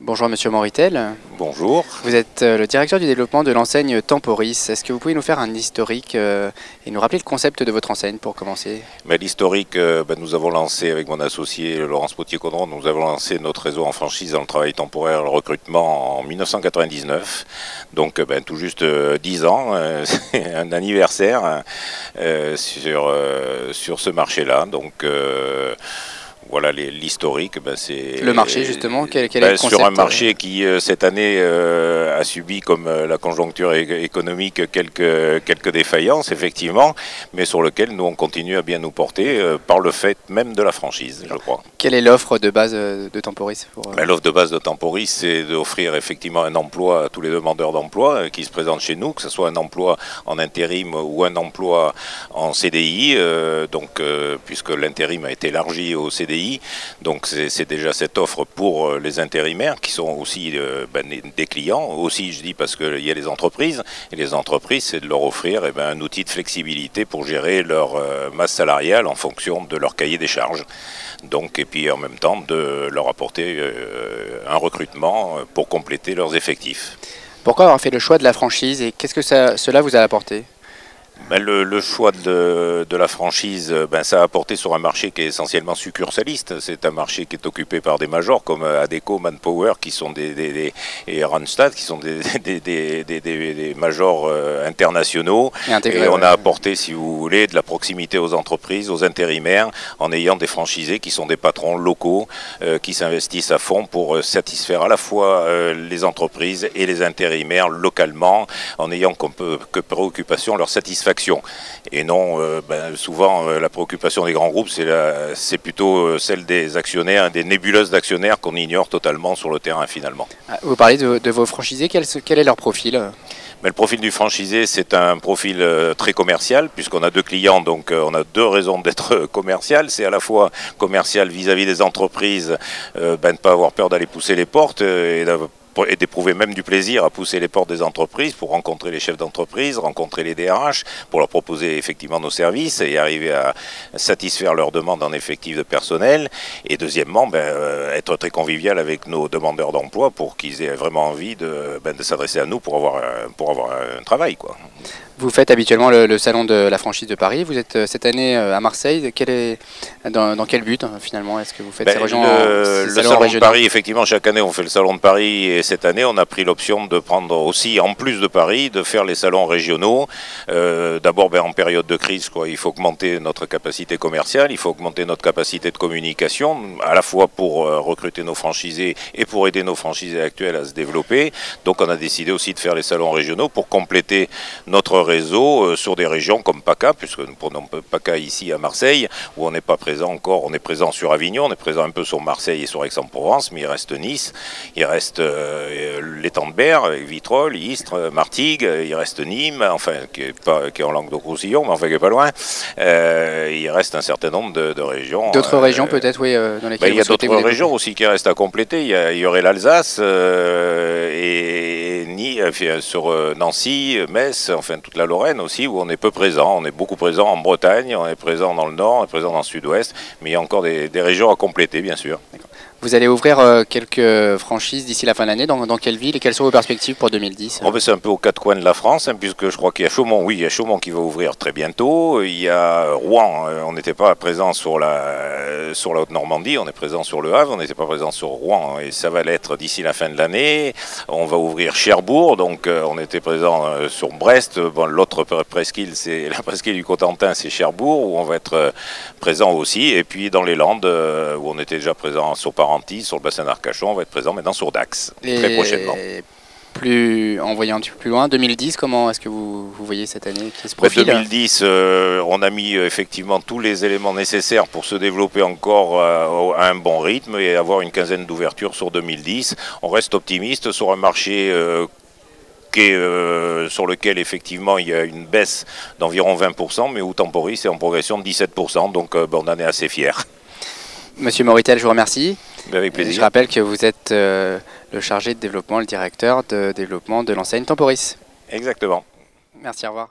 Bonjour Monsieur Moritel, Bonjour. vous êtes le directeur du développement de l'enseigne Temporis. Est-ce que vous pouvez nous faire un historique et nous rappeler le concept de votre enseigne pour commencer? L'historique, nous avons lancé avec mon associé Laurence Potier-Caudron, nous avons lancé notre réseau en franchise dans le travail temporaire et le recrutement en 1999. Donc tout juste 10 ans, c'est un anniversaire sur ce marché-là. Donc voilà l'historique. C'est Le marché justement, quel est le concept? Sur un marché qui cette année a subi, comme la conjoncture économique, quelques défaillances effectivement, mais sur lequel nous on continue à bien nous porter par le fait même de la franchise, je crois. Quelle est l'offre de base de Temporis L'offre de base de Temporis, c'est d'offrir effectivement un emploi à tous les demandeurs d'emploi qui se présentent chez nous, que ce soit un emploi en intérim ou un emploi en CDI, puisque l'intérim a été élargi au CDI. Donc c'est déjà cette offre pour les intérimaires qui sont aussi des clients. Aussi, je dis parce qu'il y a les entreprises. Et les entreprises, c'est de leur offrir un outil de flexibilité pour gérer leur masse salariale en fonction de leur cahier des charges. Donc, et puis en même temps de leur apporter un recrutement pour compléter leurs effectifs. Pourquoi avoir fait le choix de la franchise et qu'est-ce que cela vous a apporté? Le choix de la franchise, ça a apporté sur un marché qui est essentiellement succursaliste. C'est un marché qui est occupé par des majors comme Adecco, Manpower, qui sont et Randstad, qui sont des majors internationaux. Et on a apporté, si vous voulez, de la proximité aux entreprises, aux intérimaires, en ayant des franchisés qui sont des patrons locaux, qui s'investissent à fond pour satisfaire à la fois les entreprises et les intérimaires localement, en ayant comme préoccupation leur satisfaction. Et non, souvent, la préoccupation des grands groupes, c'est plutôt celle des actionnaires, des nébuleuses d'actionnaires qu'on ignore totalement sur le terrain finalement. Vous parlez de vos franchisés, quel est leur profil? Le profil du franchisé, c'est un profil très commercial, puisqu'on a deux clients, donc on a deux raisons d'être commercial. C'est à la fois commercial vis-à-vis des entreprises, ne pas avoir peur d'aller pousser les portes et d'éprouver même du plaisir à pousser les portes des entreprises pour rencontrer les chefs d'entreprise, rencontrer les DRH, pour leur proposer effectivement nos services et arriver à satisfaire leurs demandes en effectif de personnel. Et deuxièmement, être très convivial avec nos demandeurs d'emploi pour qu'ils aient vraiment envie de s'adresser à nous pour avoir un travail, quoi. Vous faites habituellement le salon de la franchise de Paris. Vous êtes cette année à Marseille. Dans quel but finalement est-ce que vous faites ces régions le salon de Paris, effectivement, chaque année on fait le salon de Paris et cette année on a pris l'option de prendre aussi, en plus de Paris, de faire les salons régionaux. D'abord en période de crise, il faut augmenter notre capacité commerciale, il faut augmenter notre capacité de communication, à la fois pour recruter nos franchisés et pour aider nos franchisés actuels à se développer. Donc on a décidé aussi de faire les salons régionaux pour compléter notre réseau sur des régions comme PACA, puisque nous prenons PACA ici à Marseille, où on n'est pas présent encore, on est présent sur Avignon, on est présent un peu sur Marseille et sur Aix-en-Provence, mais il reste Nice, il reste l'étang de Berre, Vitrolles, Istres, Martigues, il reste Nîmes, enfin qui est en Languedoc-Roussillon, mais enfin qui n'est pas loin. Il reste un certain nombre de régions. D'autres régions peut-être, oui, dans lesquelles il y a d'autres régions aussi qui restent à compléter. Il y aurait l'Alsace et sur Nancy, Metz, enfin toute la Lorraine aussi, où on est peu présent. On est beaucoup présent en Bretagne, on est présent dans le Nord, on est présent dans le Sud-Ouest, mais il y a encore des régions à compléter, bien sûr. Vous allez ouvrir quelques franchises d'ici la fin de l'année. Dans quelle ville et quelles sont vos perspectives pour 2010? C'est un peu aux quatre coins de la France, puisque je crois qu'il y a Chaumont. Oui, il y a Chaumont qui va ouvrir très bientôt. Il y a Rouen. On n'était pas présent sur la Haute-Normandie. On est présent sur le Havre. On n'était pas présent sur Rouen. Et ça va l'être d'ici la fin de l'année. On va ouvrir Cherbourg. Donc on était présent sur Brest. L'autre presqu'île, c'est la presqu'île du Cotentin, c'est Cherbourg, où on va être présent aussi. Et puis dans les Landes, où on était déjà présent sur Parentis, sur le bassin d'Arcachon, on va être présent maintenant sur Dax, très prochainement. En voyant un petit peu plus loin, 2010, comment est-ce que vous voyez cette année qui se profile? 2010, on a mis effectivement tous les éléments nécessaires pour se développer encore à un bon rythme et avoir une quinzaine d'ouvertures sur 2010. On reste optimiste sur un marché sur lequel effectivement il y a une baisse d'environ 20%, mais où Temporis est en progression de 17%, donc on en est assez fiers. Monsieur Moritel, je vous remercie. Avec plaisir. Je rappelle que vous êtes le chargé de développement, le directeur de développement de l'enseigne Temporis. Exactement. Merci, au revoir.